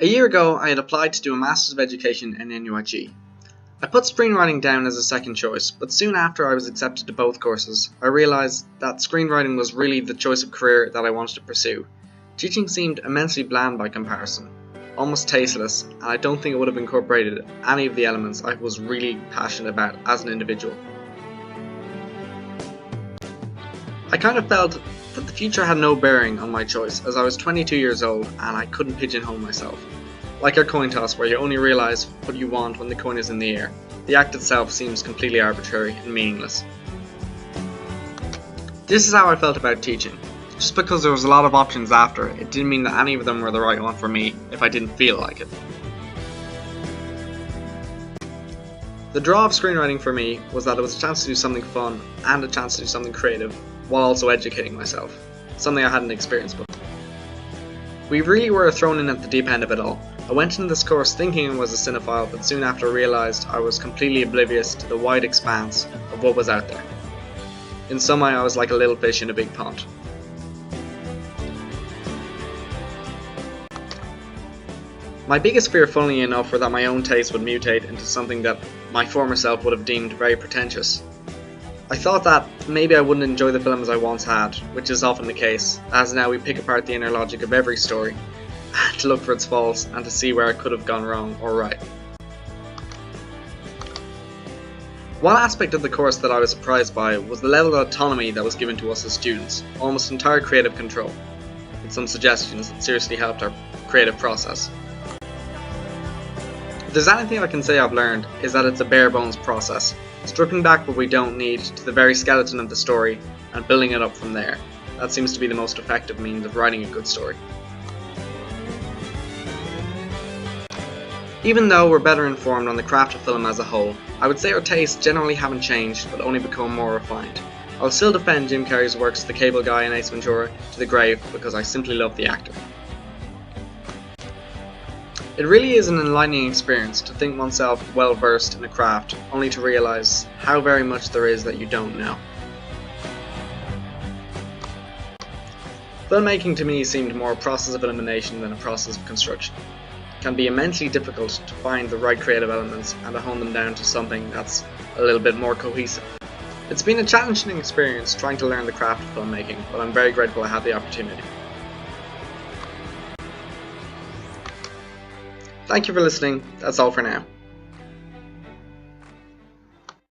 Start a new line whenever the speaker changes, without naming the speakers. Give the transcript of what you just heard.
A year ago, I had applied to do a Masters of Education in NUIG. I put screenwriting down as a second choice, but soon after I was accepted to both courses, I realised that screenwriting was really the choice of career that I wanted to pursue. Teaching seemed immensely bland by comparison, almost tasteless, and I don't think it would have incorporated any of the elements I was really passionate about as an individual. I kind of felt that the future had no bearing on my choice, as I was 22 years old and I couldn't pigeonhole myself. Like a coin toss where you only realise what you want when the coin is in the air. The act itself seems completely arbitrary and meaningless. This is how I felt about teaching. Just because there was a lot of options after, it didn't mean that any of them were the right one for me if I didn't feel like it. The draw of screenwriting for me was that it was a chance to do something fun and a chance to do something creative while also educating myself, something I hadn't experienced before. We really were thrown in at the deep end of it all. I went into this course thinking I was a cinephile, but soon after realised I was completely oblivious to the wide expanse of what was out there. In some way I was like a little fish in a big pond. My biggest fear, funnily enough, were that my own taste would mutate into something that my former self would have deemed very pretentious. I thought that maybe I wouldn't enjoy the films I once had, which is often the case, as now we pick apart the inner logic of every story, to look for its faults and to see where it could have gone wrong or right. One aspect of the course that I was surprised by was the level of autonomy that was given to us as students, almost entire creative control, with some suggestions that seriously helped our creative process. If there's anything I can say I've learned, is that it's a bare bones process, stripping back what we don't need to the very skeleton of the story and building it up from there. That seems to be the most effective means of writing a good story. Even though we're better informed on the craft of film as a whole, I would say our tastes generally haven't changed but only become more refined. I'll still defend Jim Carrey's works as the cable guy in Ace Ventura to the grave because I simply love the actor. It really is an enlightening experience to think oneself well versed in a craft, only to realise how very much there is that you don't know. Filmmaking to me seemed more a process of elimination than a process of construction. It can be immensely difficult to find the right creative elements and to hone them down to something that's a little bit more cohesive. It's been a challenging experience trying to learn the craft of filmmaking, but I'm very grateful I had the opportunity. Thank you for listening. That's all for now.